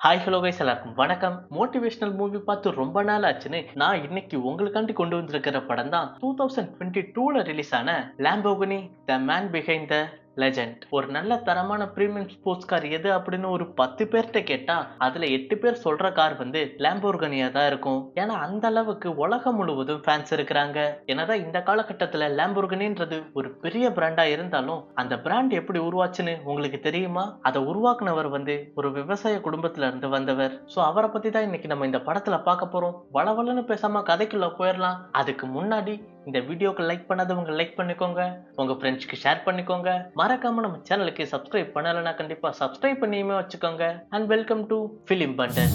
Hi hello guys எல்லாருக்கும் வணக்கம். Motivational movie பார்த்து ரொம்ப நாள் ஆச்சுன்னு நான் இன்னைக்கு உங்களுக்காண்டி கொண்டு வந்திருக்கிற படம் தான் 2022ல ரிலீஸ் ஆன Lamborghini the man behind the legend. ஒரு நல்ல தரமான பிரீமியம் ஸ்போர்ட்ஸ் கார் எது அப்படின்னு ஒரு 10 பேர்கிட்ட கேட்டா அதுல 8 பேர் சொல்ற கார் வந்து லாம்போர்கினியா தான் இருக்கும். ஏன்னா அந்த அளவுக்கு உலகம் முழுவதும் ஃபேன்ஸ் இருக்கிறாங்க. என்னதான் இந்த காலகட்டத்துல லாம்போர்கினின்றது ஒரு பெரிய பிராண்டா இருந்தாலும் அந்த பிராண்ட் எப்படி உருவாச்சுன்னு உங்களுக்கு தெரியுமா? அதை உருவாக்குனவர் வந்து ஒரு விவசாய குடும்பத்துல இருந்து வந்தவர். சோ அவரை பத்தி தான் இன்னைக்கு நம்ம இந்த படத்துல பார்க்க போறோம். வளவலன்னு பேசாம கதைக்குள்ள போயிடலாம். அதுக்கு முன்னாடி இந்த வீடியோக்கு லைக் பண்ணாதவங்க லைக் பண்ணிக்கோங்க, உங்க ஃப்ரெண்ட்ஸ்க்கு ஷேர் பண்ணிக்கோங்க, மறக்காம நம்ம சேனலுக்கு சப்ஸ்கிரைப் பண்ணலைன்னா கண்டிப்பா சப்ஸ்கிரைப் பண்ணியுமே வச்சுக்கோங்க. And welcome to film bundle.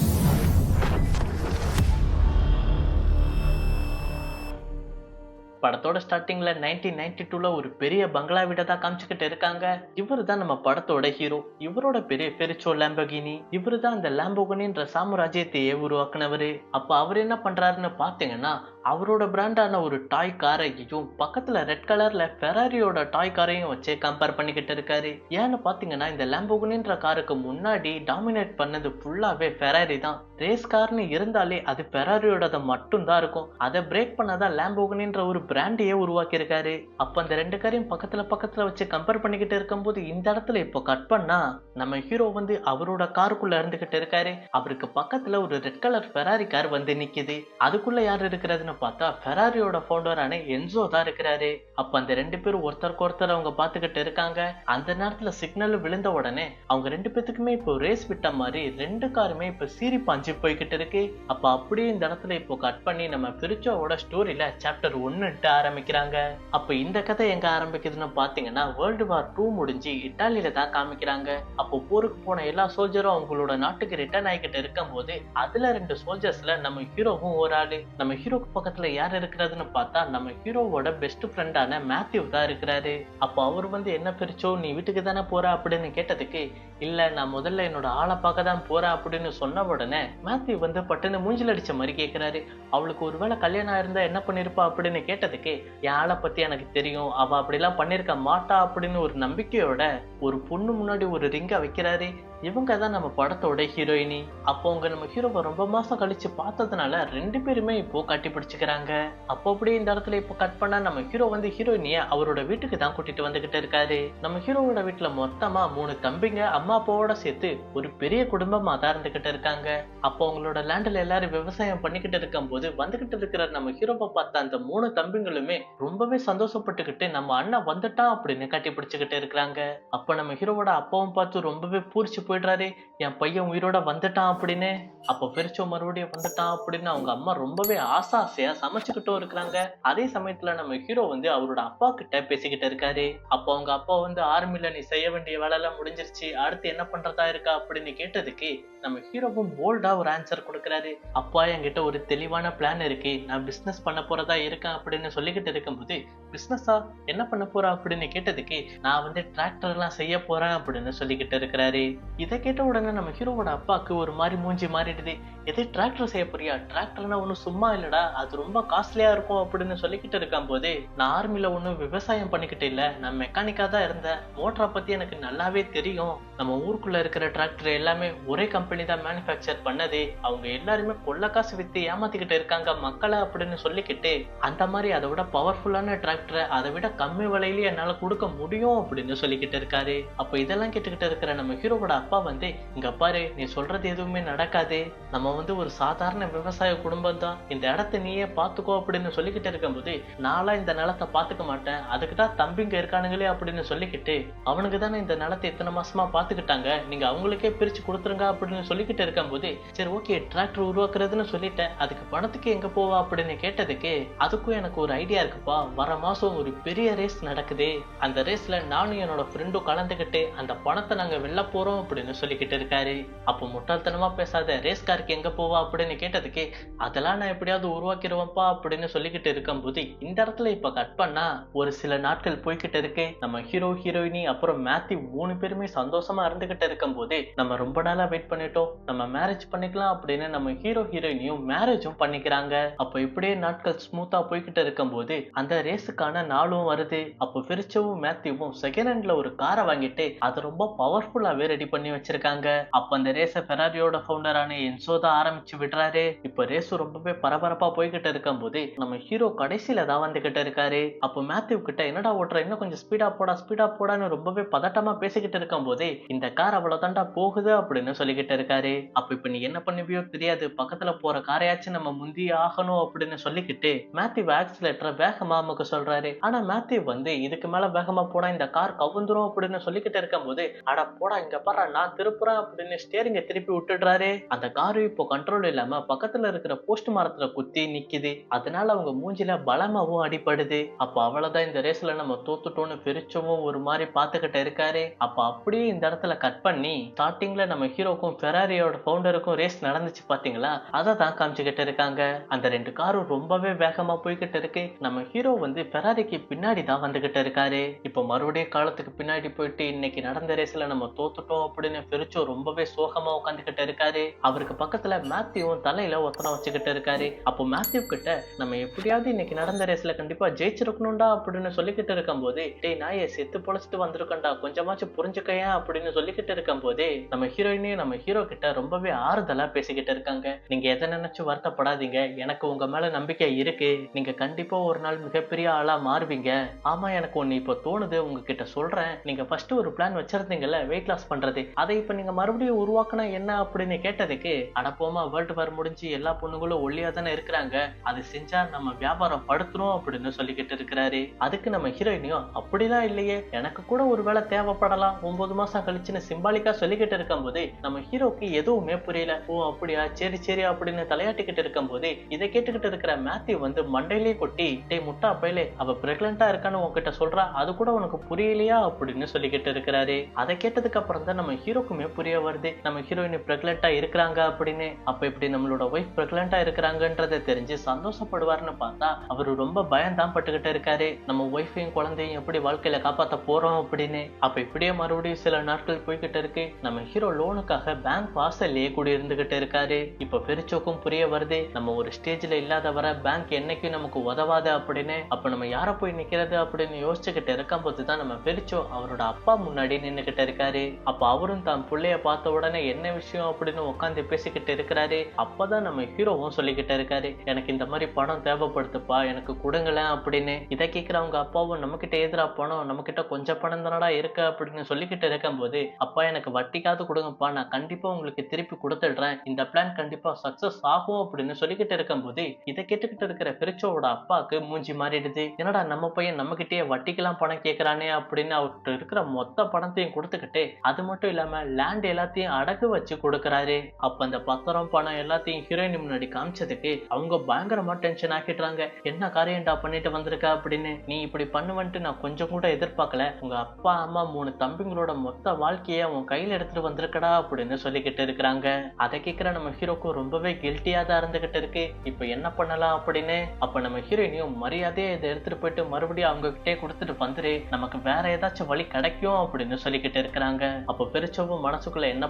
படத்தோட ஸ்டார்டிங்ல 1992ல ஒரு பெரிய பங்களா வீட தான் காமிச்சுக்கிட்டு இருக்காங்க. இவரு தான் நம்ம படத்தோட ஹீரோ. இவரோட பெரிய பெரிச்சோ லாம்போகினி. இவரு தான் அந்த லாம்போகினின்ற சாம்ராஜ்யத்தையே உருவாக்குனவரு. அப்ப அவர் என்ன பண்றாருன்னு பாத்தீங்கன்னா, அவரோட பிராண்டான ஒரு டாய் காரையும் பக்கத்துல ரெட் கலர்ல ஃபெராரியோட டாய் காரையும் வச்சு கம்பேர் பண்ணிக்கிட்டு இருக்காரு. ஏன்னு பாத்தீங்கன்னா, இந்த லாம்போகினின்ற காருக்கு முன்னாடி டாமினேட் பண்ணது ஃபுல்லாவே ஃபெராரி தான். ரேஸ் கார்னு இருந்தாலே அது ஃபெராரியோட மட்டும் தான் இருக்கும். அதை பிரேக் பண்ணாதான் லாம்போகினின்ற ஒரு பிராண்டையே உருவாக்கி இருக்காரு. அப்ப அந்த ரெண்டு காரையும் பக்கத்துல வச்சு கம்பேர் பண்ணிக்கிட்டு இருக்கும்போது இந்த இடத்துல இப்போ கட் பண்ணா நம்ம ஹீரோ வந்து அவரோட காருக்குள்ள இருந்துகிட்டு இருக்காரு. அவருக்கு பக்கத்துல ஒரு ரெட் கலர் ஃபெராரி கார் வந்து நிக்குது. அதுக்குள்ள யார் இருக்கிறதுன்னு பார்த்தா ஃபெராரியோட ஃபவுண்டரான என்சோ தான் இருக்கிறாரு. அப்ப அந்த ரெண்டு பேரும் ஒருத்தருக்கு ஒருத்தர் அவங்க பாத்துக்கிட்டு இருக்காங்க. அந்த நேரத்துல சிக்னல் விழுந்த உடனே அவங்க ரெண்டு பேத்துக்குமே இப்போ ரேஸ் விட்ட மாதிரி ரெண்டு காருமே இப்ப சீறி பாஞ்சு போய்கிட்டு இருக்கு. அப்ப அப்படியே இந்த இடத்துல இப்போ கட் பண்ணி நம்ம பிரிச்சோவோட ஸ்டோரியில சாப்டர் 1 ஆரம்பிக்கிறாங்க. அப்ப இந்த கதை எங்க ஆரம்பிக்குதுன்னு பாத்தீங்கன்னா, வேர்ல்டு வார் 2 முடிஞ்சு இட்டாலியில தான் காமிக்கிறாங்க. அப்போ போருக்கு போன எல்லா சோல்ஜரும் அவங்களோட நாட்டுக்கு ரிட்டர்ன் ஆகிக்கிட்டு இருக்கும் போது அதுல 2 சோல்ஜர்ஸ்ல நம்ம ஹீரோவும் ஒரு ஆளு. நம்ம ஹீரோக்கு பக்கத்துல யார் இருக்கிறதுன்னு பார்த்தா நம்ம ஹீரோவோட பெஸ்ட் ஃப்ரெண்டான மேத்யூ தான் இருக்கிறாரு. அப்போ அவர் வந்து என்ன பிரிச்சோ நீ வீட்டுக்கு தானே போற அப்படின்னு கேட்டதுக்கு, இல்ல நான் முதல்ல என்னோட ஆளை பார்க்க தான் போறேன் அப்படின்னு சொன்ன உடனே மேத்யூ வந்து பட்டுன்னு மூஞ்சில் அடிச்ச மாதிரி கேட்கிறாரு. அவளுக்கு ஒருவேளை கல்யாணம் இருந்தா என்ன பண்ணிருப்பா அப்படின்னு கேட்டதுக்கு, என் ஆளை பத்தி எனக்கு தெரியும், அவ அப்படிலாம் பண்ணிருக்க மாட்டா அப்படின்னு ஒரு நம்பிக்கையோட ஒரு பொண்ணு முன்னாடி ஒரு ரிங்க வைக்கிறாரு. இவங்க தான் நம்ம படத்தோட ஹீரோயினி. அப்போ அவங்க நம்ம ஹீரோவை ரொம்ப மாசம் கழிச்சு பார்த்ததுனால ரெண்டு பேருமே இப்போ கட்டி பிடிச்சுக்கிறாங்க. அப்போ அப்படியே இந்த இடத்துல இப்போ கட் பண்ணா நம்ம ஹீரோ வந்து ஹீரோயினிய அவரோட வீட்டுக்கு தான் கூட்டிட்டு வந்துகிட்டு இருக்காரு. நம்ம ஹீரோவோட வீட்டுல மொத்தமா 3 தம்பிங்க அம்மா அப்பாவோட சேர்த்து ஒரு பெரிய குடும்பமா தான் இருந்துகிட்டு இருக்காங்க. அப்போ அவங்களோட லேண்ட்ல எல்லாரும் விவசாயம் பண்ணிக்கிட்டு இருக்கும் போது வந்துகிட்டு இருக்கிற நம்ம ஹீரோவை பார்த்த அந்த 3 தம்பிங்களுமே ரொம்பவே சந்தோஷப்பட்டுக்கிட்டு நம்ம அண்ணன் வந்துட்டான் அப்படின்னு கட்டி பிடிச்சுக்கிட்டு இருக்கிறாங்க. அப்ப நம்ம ஹீரோவோட அப்பாவும் பார்த்து ரொம்பவே பூரிச்சு போயிடுறாரு, என் பையன் உயிரோட வந்துட்டான் அப்படின்னு. அப்ப பெரிச்சோ மறுபடியும் வந்துட்டான் அப்படின்னு அவங்க அம்மா ரொம்பவே ஆசையா சமைச்சுக்கிட்டும் இருக்கிறாங்க. அதே சமயத்துல நம்ம ஹீரோ வந்து அவரோட அப்பா கிட்ட பேசிக்கிட்டு இருக்காரு. அப்போ அவங்க அப்பா வந்து, ஆர்மில நீ செய்ய வேண்டிய வேலை எல்லாம் முடிஞ்சிருச்சு, அடுத்து என்ன பண்றதா இருக்கா அப்படின்னு கேட்டதுக்கு நம்ம ஹீரோவும் போல்டா ஒரு ஆன்சர் கொடுக்கிறாரு. அப்பா என்கிட்ட ஒரு தெளிவான பிளான் இருக்கு, நான் பிசினஸ் பண்ண போறதா இருக்கேன் அப்படின்னு சொல்லிக்கிட்டு இருக்கும்போது, பிசினஸா என்ன பண்ண போறா அப்படின்னு கேட்டதுக்கு, நான் வந்து டிராக்டர் எல்லாம் செய்ய போறேன் அப்படின்னு சொல்லிக்கிட்டு இருக்கிறாரு. இதை கேட்ட உடனே நம்ம ஹீரோவோட அப்பாவுக்கு ஒரு மாதிரி மூஞ்சி மாறிடுது. எது டிராக்டர் செய்ய போறியா? டிராக்டர்னா ஒன்னும் சும்மா இல்லடா, அது ரொம்ப காஸ்ட்லியா இருக்கும் அப்படின்னு சொல்லிக்கிட்டு இருக்கும் போது, நான் ஆர்மில ஒன்னும் விவசாயம் பண்ணிக்கிட்டு இல்ல, நான் மெக்கானிக்கா தான் இருந்தேன், மோட்டரை பத்தி எனக்கு நல்லாவே தெரியும், நம்ம ஊருக்குள்ள இருக்கிற டிராக்டர் எல்லாமே ஒரே கம்பெனி தான் மேனுஃபேக்சர் பண்ணது, அவங்க எல்லாருமே கொள்ள காசு வித்து ஏமாத்திக்கிட்டு இருக்காங்க மக்களை அப்படின்னு சொல்லிக்கிட்டு, அந்த மாதிரி அதை விட பவர்ஃபுல்லான டிராக்டரை அதை விட கம்மி விலையிலேயே என்னால கொடுக்க முடியும் அப்படின்னு சொல்லிக்கிட்டு இருக்காரு. அப்ப இதெல்லாம் கேட்டுக்கிட்டு இருக்கிற நம்ம ஹீரோவோட அப்பா வந்து, இங்க பாரு நீ சொல்றது எதுவுமே நடக்காது, நம்ம வந்து ஒரு சாதாரண விவசாய குடும்பம் தான், இந்த இடத்த நீயே பாத்துக்கோ அப்படின்னு சொல்லிக்கிட்டு இருக்கும்போது, நாளா இந்த நிலத்தை பாத்துக்க மாட்டேன், அதுக்குதான் தம்பிங்க இருக்கானுங்களே அப்படின்னு சொல்லிக்கிட்டு, அவனுக்கு தானே இந்த நிலத்தை இத்தனை மாசமா பாத்துக்கிட்டாங்க, நீங்க அவங்களுக்கே பிரிச்சு கொடுத்துருங்க அப்படின்னு சொல்லிக்கிட்டு இருக்கும்போது, சரி ஓகே டிராக்டர் உருவாக்குறதுன்னு சொல்லிட்டேன், அதுக்கு பணத்துக்கு எங்க போவா அப்படின்னு கேட்டதுக்கு, அதுக்கும் எனக்கு ஒரு ஐடியா இருக்குப்பா, வர மாசம் ஒரு பெரிய ரேஸ் நடக்குது, அந்த ரேஸ்ல நானும் என்னோட ஃப்ரெண்டும் கலந்துகிட்டு அந்த பணத்தை நாங்க வெல்ல போறோம் அப்படின்னு சொல்லிக்கிட்டு இருக்காரு. அப்போ முட்டாள்தனமா பேசாத, ரேஸ் காருக்கு எங்க போவா அப்படின்னு கேட்டதுக்கு, அதெல்லாம் நான் எப்படியாவது உருவாக்கிடுவேன்ப்பா அப்படின்னு சொல்லிக்கிட்டு இருக்கும்போது இந்த இடத்துல இப்ப கட் பண்ணா ஒரு சில நாட்கள் போய்கிட்டு இருக்கு. நம்ம ஹீரோ ஹீரோயினி அப்புறம் மேத்யூ 3 பேருமே சந்தோஷமா இருந்துகிட்டு இருக்கும் போது, நம்ம ரொம்ப நாளா வெயிட் பண்ணிட்டோம், நம்ம மேரேஜ் பண்ணிக்கலாம் அப்படின்னு நம்ம ஹீரோ ஹீரோயினியும் மேரேஜும் பண்ணிக்கிறாங்க. அப்ப இப்படியே நாட்கள் ஸ்மூத்தா போய்கிட்டு இருக்கும் போது அந்த ரேஸுக்கான நாளும் வருது. அப்போ பிரிச்சவும் மேத்யூவும் செகண்ட் ஹேண்ட்ல ஒரு காரை வாங்கிட்டு அதை ரொம்ப பவர்ஃபுல்லாவே ரெடி பண்ணி பண்ணி வச்சிருக்காங்க. அப்ப அந்த ரேஸ ஃபெராரியோட ஃபவுண்டரான என்சோ தான் ஆரம்பிச்சு விடுறாரு. இப்ப ரேஸ் ரொம்பவே பரபரப்பா போய்கிட்டு இருக்கும்போது நம்ம ஹீரோ கடைசியில தான் வந்துகிட்டு இருக்காரு. அப்ப மேத்யூ கிட்ட என்னடா ஓட்டுற, இன்னும் கொஞ்சம் ஸ்பீடா போடான்னு ரொம்பவே பதட்டமா பேசிக்கிட்டு இருக்கும்போது இந்த கார் அவ்வளவுதான்டா போகுது அப்படின்னு சொல்லிக்கிட்டு இருக்காரு. அப்ப இப்ப நீ என்ன பண்ணுவியோ தெரியாது, பக்கத்துல போற காரையாச்சும் நம்ம முந்தி ஆகணும் அப்படின்னு சொல்லிக்கிட்டு மேத்யூ ஆக்சிலேட்டரை வேகமா அமுக்க சொல்றாரு. ஆனா மேத்யூ வந்து இதுக்கு மேல வேகமா போனா இந்த கார் கவுந்துரும் அப்படின்னு சொல்லிக்கிட்டு இருக்கும்போது அட போடா இங்க பாரு நான் திருப்புறேன் அப்படின்னு ஸ்டேரிங்க திருப்பி விட்டுடுறாரு. அந்த காரு இப்போ கண்ட்ரோல் இல்லாம பக்கத்துல இருக்கிற போஸ்ட் மரத்துல குத்தி நிக்குது. அதனால அவங்க மூஞ்சில பலமாவும் அடிபடுது. அப்ப அவ்வளவுதான், இந்த ரேஸ்ல நம்ம தோத்துட்டோம்னு பிரிச்சவும் ஒரு மாதிரி பாத்துக்கிட்டு இருக்காரு. அப்ப அப்படியே இந்த இடத்துல கட் பண்ணி ஸ்டார்டிங்ல நம்ம ஹீரோக்கும் ஃபெராரியோட ஃபவுண்டருக்கும் ரேஸ் நடந்துச்சு பாத்தீங்களா, அதை தான் காமிச்சுக்கிட்டு இருக்காங்க. அந்த ரெண்டு காரும் ரொம்பவே வேகமா போய்கிட்டு இருக்கு. நம்ம ஹீரோ வந்து ஃபெராரிக்கு பின்னாடி தான் வந்துகிட்டு இருக்காரு. இப்ப மறுபடியும் காலத்துக்கு பின்னாடி போயிட்டு இன்னைக்கு நடந்த ரேஸ்ல நம்ம தோத்துட்டோம் அப்படின்னு பெருச்சோ ரொம்பவே சோகமா உட்காந்துக்கிட்டு இருக்காரு. அவருக்கு பக்கத்துல மேத்யூவும் தலையில ஒத்தனை வச்சுக்கிட்டு இருக்காரு. அப்போ மேத்யூ கிட்ட நம்ம எப்படியாவது இன்னைக்கு நடந்த ரேஸ்ல கண்டிப்பா ஜெயிச்சிருக்கணும்டா அப்படின்னு சொல்லிக்கிட்டு இருக்கும் போது டேய் நாயே செத்து பொழைச்சிட்டு வந்திருக்கண்டா கொஞ்சமாச்சும் புரிஞ்சுக்கையா அப்படின்னு சொல்லிக்கிட்டு இருக்கும் போதே நம்ம ஹீரோயினையும் நம்ம ஹீரோ கிட்ட ரொம்பவே ஆறுதலா பேசிக்கிட்டு இருக்காங்க. நீங்க எதை நினைச்சு வருத்தப்படாதீங்க, எனக்கு உங்க மேல நம்பிக்கை இருக்கு, நீங்க கண்டிப்பா ஒரு நாள் மிகப்பெரிய ஆளா மாறுவீங்க. ஆமா எனக்கு ஒண்ணு இப்ப தோணுது உங்ககிட்ட சொல்றேன், நீங்க ஃபர்ஸ்ட் ஒரு பிளான் வச்சிருந்தீங்கல்ல வெயிட் லாஸ் பண்றது, அதை இப்ப நீங்க மறுபடியும் உருவாக்கினா என்ன அப்படின்னு கேட்டதுக்கு அடப்போமா வேர்ல்டு வார் முடிஞ்சு எல்லா பொண்ணுங்களும் ஒல்லியா தானே இருக்கிறாங்க, அது செஞ்சா நம்ம வியாபாரம் படுத்துரும் அப்படின்னு சொல்லிக்கிட்டு இருக்கிறாரு. அதுக்கு நம்ம ஹீரோயினியும் அப்படிலாம் இல்லையே, எனக்கு கூட ஒரு வேலை தேவைப்படலாம் 9 மாசம் கழிச்சுன்னு சிம்பாலிக்கா சொல்லிக்கிட்டு இருக்கும் போது நம்ம ஹீரோக்கு எதுவுமே புரியல. ஓ அப்படியா சரி சரி அப்படின்னு தலையாட்டிக்கிட்டு இருக்கும் போது இதை கேட்டுக்கிட்டு இருக்கிற மேத்யூ வந்து மண்டையிலேயே கொட்டி டே முட்டா பையலே அவ பிரெக்னண்டா இருக்கான்னு உன்கிட்ட சொல்றா, அது கூட உனக்கு புரியலையா அப்படின்னு சொல்லிக்கிட்டு இருக்கிறாரு. அதை கேட்டதுக்கு அப்புறம் தான் நம்ம ஹீரோக்குமே புரிய வருது நம்ம ஹீரோயின் பிரெக்னண்டா இருக்கிறாங்க அப்படின்னு. அப்ப இப்படி நம்மளோட ஒய்ஃப் பிரெக்னண்டா இருக்கிறாங்கன்றதை தெரிஞ்சு சந்தோஷப்படுவார்னு பார்த்தா அவரு ரொம்ப பயம்தான் பட்டுக்கிட்டு இருக்காரு. நம்ம ஒய்ஃபையும் குழந்தையும் எப்படி வாழ்க்கையில காப்பாத்த போறோம் அப்படின்னு. அப்ப இப்படியே மறுபடியும் சில நாட்கள் போய்கிட்டு இருக்கு. நம்ம ஹீரோ லோனுக்காக பேங்க் வாசல்லையே கூடி இருந்துகிட்டு இருக்காரு. இப்ப பெருச்சோக்கும் புரிய வருது நம்ம ஒரு ஸ்டேஜ்ல இல்லாத வர பேங்க் என்னைக்கும் நமக்கு உதவாது அப்படின்னு. அப்ப நம்ம யார போய் நிக்கிறது அப்படின்னு யோசிச்சுக்கிட்டு இருக்கும் போதுதான் நம்ம பெருச்சோ அவரோட அப்பா முன்னாடி நின்னுகிட்டு இருக்காரு. அப்ப அவரும் தான் பிள்ளைய பார்த்த உடனே என்ன விஷயம் அப்படின்னு உட்காந்து பேசிக்கிட்டு இருக்கிறாரு. அப்பதான் நம்ம ஹீரோவும் சொல்லிக்கிட்டு இருக்காரு எனக்கு இந்த மாதிரி பணம் தேவைப்படுத்துப்பா எனக்கு கொடுங்களேன் அப்படின்னு. இதை கேட்கிற அவங்க அப்பாவும் நம்ம கிட்ட எதிரா பணம், நம்ம கிட்ட கொஞ்சம் பணம் தானடா இருக்கு அப்படின்னு சொல்லிக்கிட்டு இருக்கும் போது அப்பா எனக்கு வட்டிக்காவது கொடுங்கப்பா, நான் கண்டிப்பா உங்களுக்கு திருப்பி கொடுத்துடுறேன், இந்த பிளான் கண்டிப்பா சக்சஸ் ஆகும் அப்படின்னு சொல்லிக்கிட்டு இருக்கும் போது இதை கேட்டுக்கிட்டு இருக்கிற பெருச்சோவோட அப்பாவுக்கு மூஞ்சி மாறிடுது. என்னடா நம்ம பையன் நம்ம கிட்டே வட்டிக்கெல்லாம் பணம் கேட்கிறானே அப்படின்னு அவர்கிட்ட இருக்கிற மொத்த பணத்தையும் கொடுத்துக்கிட்டு அது மட்டும் இல்லாம லேண்ட் எல்லாத்தையும் அடகு வச்சு கொடுக்கறாரு. அப்ப அந்த பத்திரம் பணம் எல்லாத்தையும் ஹீரோயின் முன்னாடி காமிச்சதுக்கு அவங்க பயங்கரமா டென்ஷன் ஆக்கிடுறாங்க. என்ன காரியம்டா பண்ணிட்டு வந்திருக்க அப்படின்னு. நீ இப்படி பண்ணுவன்ட்டு நான் கொஞ்சம் கூட எதிர்பார்க்கல, உங்க அப்பா அம்மா 3 தம்பிங்களோட மொத்த வாழ்க்கைய உன் கையில எடுத்துட்டு வந்திருக்கடா அப்படின்னு சொல்லிக்கிட்டு இருக்கிறாங்க. அதை கேட்கிற நம்ம ஹீரோக்கும் ரொம்பவே கில்ட்டியா தான் இருந்துகிட்டு இருக்கு. இப்ப என்ன பண்ணலாம் அப்படின்னு. அப்ப நம்ம ஹீரோயினியும் மரியாதையை இதை எடுத்துட்டு போயிட்டு மறுபடியும் அவங்க கிட்டே கொடுத்துட்டு வந்துரு, நமக்கு வேற ஏதாச்சும் வழி கிடைக்கும் அப்படின்னு சொல்லிக்கிட்டு இருக்கிறாங்க. அப்ப பெருச்சவும் மனசுக்குள்ள என்ன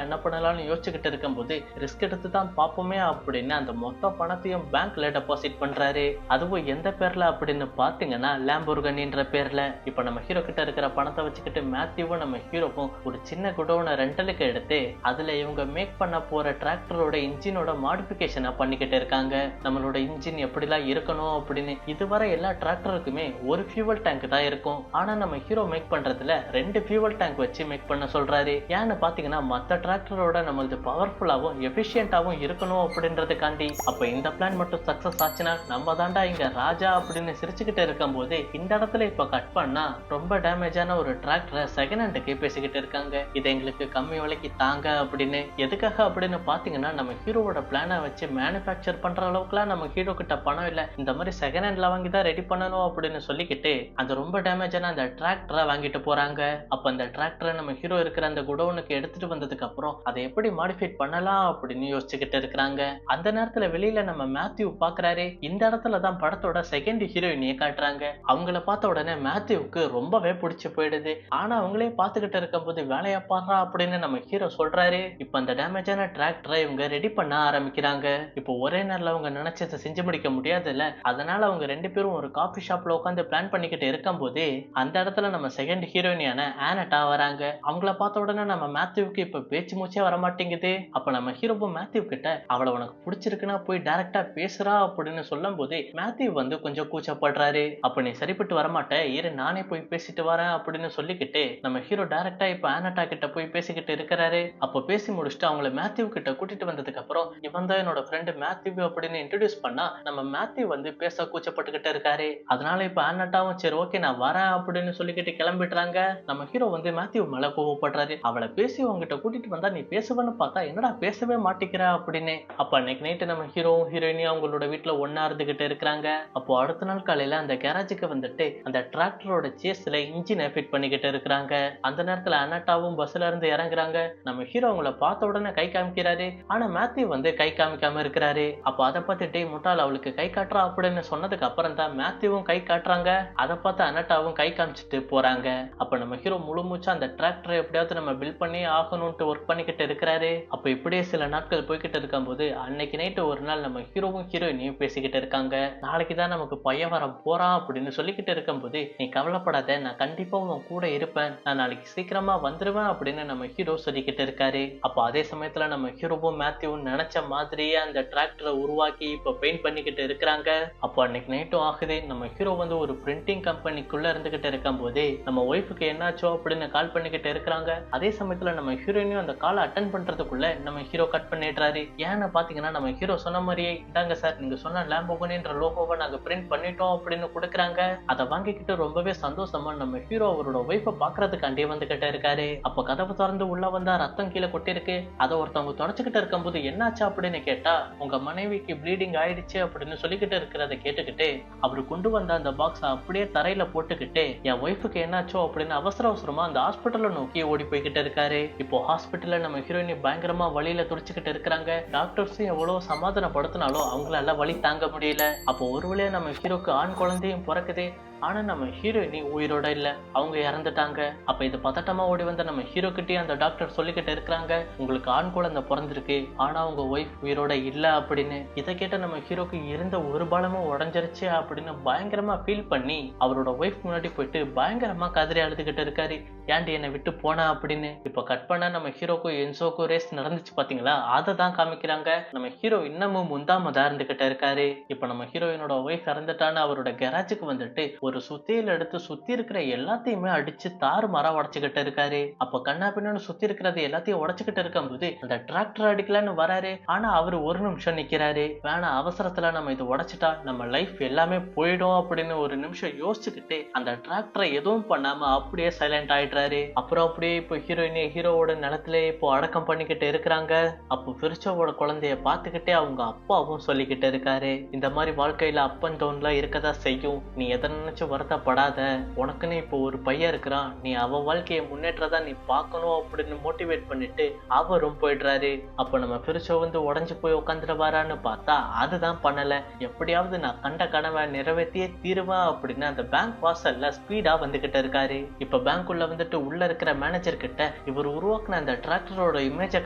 பண்ணலாம்னு யோசிச்சுக்கிட்டு இருக்கும் போது ரிஸ்க் எடுத்து தான் பாப்போமே அப்படின்னு அந்த மொத்த பணத்தையும் பேங்க்ல டெபாசிட் பண்றாரு. அதுவும் எந்த பேர்ல அப்படின்னு பாத்தீங்கன்னா லேம்போர்கனின்ற பேர்ல. இப்ப நம்ம ஹீரோ கிட்ட இருக்கிற பணத்தை வச்சுக்கிட்டு மேத்யூவும் நம்ம ஹீரோவும் ஒரு சின்ன குடோனை ரெண்டலுக்கு எடுத்து அதுல இவங்க மேக் பண்ண போற டிராக்டரோட இன்ஜினோட மாடிஃபிகேஷனை பண்ணிக்கிட்டு இருக்காங்க. நம்மளோட இன்ஜின் எப்படிலாம் இருக்கணும் அப்படின்னு. இதுவரை எல்லா டிராக்டருக்குமே ஒரு ஃபியூவல் டேங்க் தான் இருக்கும். ஆனா நம்ம ஹீரோ மேக் பண்றதுல 2 ஃபியூவல் டேங்க் வச்சு மேக் பண்ண சொல்றாரு. ஏன்னு பாத்தீங்கன்னா மத்த டிராக்டரோட நம்மளது பவர்ஃபுல்லாவும் எஃபிஷியன்டாவும் இருக்கணும் அப்படின்றதுக்காண்டி. அப்ப இந்த பிளான் மட்டும் சக்சஸ் ஆச்சுன்னா நம்ம தாண்டா இங்க ராஜா அப்படின்னு சிரிச்சுக்கிட்டு இருக்கும் போது இந்த இடத்துல இப்ப கட் பண்ணா ரொம்ப டேமேஜான ஒரு டிராக்டரை செகண்ட் ஹேண்டுக்கு பேசிக்கிட்டு இருக்காங்க. இதை எங்களுக்கு கம்மி விலைக்கு தாங்க அப்படின்னு. எதுக்காக அப்படின்னு பாத்தீங்கன்னா நம்ம ஹீரோவோட பிளானை வச்சு மேனுஃபேக்சர் பண்ற அளவுக்குலாம் நம்ம ஹீரோ கிட்ட பணம் இல்ல, இந்த மாதிரி செகண்ட் ஹேண்ட்ல வாங்கி தான் ரெடி பண்ணணும் அப்படின்னு சொல்லிக்கிட்டு அந்த ரொம்ப டேமேஜான அந்த டிராக்டரை வாங்கிட்டு போறாங்க. அப்ப அந்த டிராக்டரை நம்ம ஹீரோ இருக்கிற அந்த குடோனுக்கு எடுத்துட்டு வந்ததுக்கு அப்புறம் அதை எப்படி மாடிஃபை பண்ணலாம் அப்படின்னு யோசிச்சுக்கிட்டு இருக்கிறாங்க. அந்த நேரத்துல வெளியில நம்ம மேத்யூ பாக்குறாரு. இந்த இடத்துல தான் படத்தோட செகண்ட் ஹீரோயினியை காட்டுறாங்க. அவங்கள பார்த்த உடனே மேத்யூவுக்கு ரொம்பவே பிடிச்சு போயிடுது. ஆனா அவங்களே பாத்துக்கிட்டு இருக்கும் போது வேலையா பாடுறா அப்படின்னு நம்ம ஹீரோ சொல்றாரு. இப்ப அந்த டேமேஜான டிராக்டரை இவங்க ரெடி பண்ண ஆரம்பிக்கிறாங்க. இப்போ ஒரே நேரில் அவங்க நினைச்சதை செஞ்சு முடிக்க முடியாதுல்ல, அதனால அவங்க 2 பேரும் ஒரு காஃபி ஷாப்ல உட்காந்து பிளான் பண்ணிக்கிட்டு இருக்கும் போது அந்த இடத்துல நம்ம செகண்ட் ஹீரோயினியான ஆனட்டா வராங்க. அவங்கள பார்த்த உடனே நம்ம மேத்யூவுக்கு இப்ப பேச்சு மூச்சே வர மாட்டேங்குது. அப்ப நம்ம ஹீரோவும் மேத்யூ கிட்ட அவளை உனக்கு பிடிச்சிருக்குன்னா போய் டைரக்டா பேசுறா அப்படின்னு சொல்லும் போது மேத்யூ வந்து கொஞ்சம் கூச்சப்படுறாரு. அப்ப நீ சரிப்பட்டு வரமாட்ட, இரு நானே போய் பேசிட்டு வரேன் அப்படின்னு சொல்லிக்கிட்டு நம்ம ஹீரோ டைரக்டா இப்ப ஆனட்டா கிட்ட போய் பேசிக்கிட்டு இருக்கிறாரு. அப்ப பேசி முடிச்சுட்டு அவங்கள மேத்யூ கிட்ட கூட்டிட்டு வந்ததுக்கு அப்புறம் இவன் தான் என்னோட ஃப்ரெண்டு மேத்யூ அப்படின்னு இன்ட்ரோடியூஸ் பண்ணா நம்ம மேத்யூ வந்து பேச கூச்சப்பட்டுக்கிட்டு இருக்காரு. அதனால இப்ப ஆனட்டாவும் சரி ஓகே நான் வரேன் அப்படின்னு சொல்லிக்கிட்டு கிளம்பிடுறாங்க. நம்ம ஹீரோ வந்து மேத்யூ மேல கோவப்படுறாரு. அவளை பேசி உங்ககிட்ட கூட்டிட்டு வந்தா நீ பேசுவேன்னு பார்த்தா என்னடா பேசவே மாட்டேங்கிற அப்படின்னு. அப்ப அன்னைக்கு நைட்டு நம்ம ஹீரோவும் ஹீரோயினியும் அவங்களோட வீட்டுல ஒன்னா இருந்துகிட்டு இருக்கிறாங்க. அப்போ அடுத்த நாள் காலையில அந்த கேரேஜுக்கு வந்துட்டு அந்த டிராக்டரோட சேஸ்ல இன்ஜினை ஃபிட் பண்ணிக்கிட்டு இருக்கிறாங்க. அந்த நேரத்துல அனட்டாவும் பஸ்ல இருந்து இறங்குறாங்க. நம்ம ஹீரோ அவங்கள பார்த்த உடனே கை காமிக்கிறாரு. ஆனா மேத்யூ வந்து கை காமிக்காம இருக்கிறாரு. அப்ப அதை பார்த்துட்டு முட்டாள் அவளுக்கு கை காட்டுறா அப்படின்னு சொன்னதுக்கு அப்புறம் தான் மேத்யூவும் கை காட்டுறாங்க. அதை பார்த்து அனட்டாவும் கை காமிச்சிட்டு போறாங்க. அப்ப நம்ம ஹீரோ முழு மூச்சா அந்த டிராக்டரை எப்படியாவது நம்ம பில்ட் பண்ணி ஆகணும்ட்டு ஒர்க் பண்ணிக்கிட்டு இருக்கிறாரு. அப்ப இப்படியே சில நாட்கள் போய்கிட்டு இருக்கும் போது அன்னைக்கு நைட்டு ஒரு நாள் நம்ம ஹீரோவும் ஹீரோயினியும் பேசிக்கிட்டு இருக்காங்க. நாளைக்கு தான் நமக்கு பையன் வர போறான் அப்படின்னு சொல்லிக்கிட்டு இருக்கும் போது நீ கவலைப்படாத, நான் கண்டிப்பா உன் கூட இருப்பேன், நான் நாளைக்கு சீக்கிரமா வந்துருவேன் அப்படின்னு நம்ம ஹீரோ சொல்லிக்கிட்டு இருக்காரு. அப்ப அதே சமயத்துல நம்ம ஹீரோவும் மேத்யூவும் நினைச்ச மாதிரியே அந்த டிராக்டரை உருவாக்கி இப்ப பெயிண்ட் பண்ணிக்கிட்டு இருக்கிறாங்க. அப்ப அன்னைக்கு நைட்டும் ஆகுது. நம்ம ஹீரோ வந்து ஒரு பிரிண்டிங் கம்பெனிக்குள்ள இருந்துகிட்டு இருக்கும் போதே நம்ம ஒய்ஃபுக்கு என்னாச்சோ அப்படின்னு கால் பண்ணிக்கிட்டு இருக்கிறாங்க. அதே சமயத்துல நம்ம ஹீரோயினும் அந்த காலை அட்டன் பண்றதுக்குள்ள நம்ம ஹீரோ கட் பண்ணிடுறாரு. ஏன்னு பாத்தீங்கன்னா நம்ம ஹீரோ சொன்ன மாதிரியே இந்தாங்க சார், நீங்க சொன்ன லாம்போகினின்ற லோகோவை நாங்க பிரிண்ட் பண்ணிட்டோம் அப்படின்னு கொடுக்குறாங்க. அதை வாங்கிக்கிட்டு ரொம்பவே சந்தோஷமா நம்ம ஹீரோ அவரோட ஒய்ஃபை பாக்குறதுக்காண்டி வந்துகிட்டு இருக்காரு. அப்ப கதவை திறந்து உள்ள வந்தா ரத்தம் கீழே கொட்டி இருக்கு. அதை ஒருத்தவங்க தொடச்சுக்கிட்டு இருக்கும் போது என்னாச்சு அப்படின்னு கேட்டா உங்க மனைவிக்கு ப்ளீடிங் ஆயிடுச்சு அப்படின்னு சொல்லிக்கிட்டு இருக்கிறத கேட்டுக்கிட்டு அவரு கொண்டு வந்த அந்த பாக்ஸ் அப்படியே தரையில போட்டுக்கிட்டு என் ஒய்ஃபுக்கு என்னாச்சோ அப்படின்னு அவசர அவசரமா அந்த ஹாஸ்பிட்டலை நோக்கி ஓடி போய்கிட்டு இருக்காரு. இப்போ ஹாஸ்பிட்டல்ல நம்ம ஹீரோயினி பயங்கரமா வலியில துடிச்சுக்கிட்டு இருக்கிறாங்க. டாக்டர்ஸும் எவ்வளவு சமாதானப்படுத்தினாலும் அவங்களால வலி தாங்க முடியல. அப்போ ஒரு வழியா நம்ம ஹீரோக்கு ஆண் குழந்தையும் பிறக்குது. ஆனா நம்ம ஹீரோயினி உயிரோட இல்ல, அவங்க இறந்துட்டாங்க. அப்ப இது பதட்டமா ஓடி வந்த நம்ம ஹீரோ கிட்டே அந்த டாக்டர் சொல்லிக்கிட்டு இருக்கிறாங்க உங்களுக்கு ஆண் குழந்தை பிறந்திருக்கு, ஆனா உங்க ஒய்ஃப் உயிரோட இல்ல அப்படின்னு. இதை கேட்ட நம்ம ஹீரோக்கு இருந்த ஒரு பாலமும் உடஞ்சிருச்சு அப்படின்னு பயங்கரமா ஃபீல் பண்ணி அவரோட ஒய்ஃப் முன்னாடி போயிட்டு பயங்கரமா கதறி அழுதுகிட்டு இருக்காரு. ஏன்டி என்னை விட்டு போனா அப்படின்னு. இப்ப கட் பண்ணா நம்ம ஹீரோக்கும் என்சோக்கும் ரேஸ் நடந்துச்சு பாத்தீங்களா, அதை தான் காமிக்கிறாங்க. நம்ம ஹீரோ இன்னமும் முந்தாமதா இருந்துகிட்டு இருக்காரு. இப்ப நம்ம ஹீரோயினோட ஒய்ஃப் இறந்துட்டான்னு அவரோட கேரேஜுக்கு வந்துட்டு ஒரு சுத்தியில எடுத்து சுத்தி இருக்கிற எல்லாத்தையுமே அடிச்சு தாறுமாறா உடைச்சுக்கிட்டு இருக்காரு. அப்ப கண்ணா பின்னு சுத்தி இருக்கிறது எல்லாத்தையும் உடைச்சுக்கிட்டு இருக்கும் போது அந்த டிராக்டர் அடிக்கலான்னு வராரு. ஆனா அவரு ஒரு நிமிஷம் நிக்கிறாரு. வேணா அவசரத்துல நம்ம இது உடைச்சிட்டா நம்ம லைஃப் எல்லாமே போயிடும் அப்படின்னு ஒரு நிமிஷம் யோசிச்சுக்கிட்டு அந்த டிராக்டரை எதுவும் பண்ணாம அப்படியே சைலண்ட் ஆயிடுறாரு. அப்புறம் அப்படியே இப்போ ஹீரோயினி ஹீரோவோட நிலத்திலே இப்போ அடக்கம் பண்ணிக்கிட்டு இருக்கிறாங்க. அப்போ பிரிச்சோவோட குழந்தைய பார்த்துக்கிட்டே அவங்க அப்பாவும் சொல்லிக்கிட்டு இருக்காரு, இந்த மாதிரி வாழ்க்கையில அப் அண்ட் டவுன்லாம் இருக்கதா செய்யும், நீ எதை நினைச்சு வருத்தப்படாத, உனக்குன்னு இப்போ ஒரு பையன் இருக்கிறான், நீ அவ வாழ்க்கையை முன்னேற்றதா நீ பார்க்கணும் அப்படின்னு மோட்டிவேட் பண்ணிட்டு அவரும் போயிடுறாரு. அப்ப நம்ம பிரிச்சோ வந்து உடஞ்சு போய் உட்காந்துருவாரான்னு பார்த்தா அதுதான் பண்ணல. எப்படியாவது நான் கண்ட கனவை நிறைவேற்றியே தீருவேன் அப்படின்னு அந்த பேங்க் வாசல்ல ஸ்பீடா வந்துகிட்டு இருக்காரு. இப்ப பேங்க் உள்ள வந்துட்டு உள்ள இருக்கிற மேனேஜர் கிட்ட இவர் உருவாக்குன அந்த டிராக்டரோட இமேஜை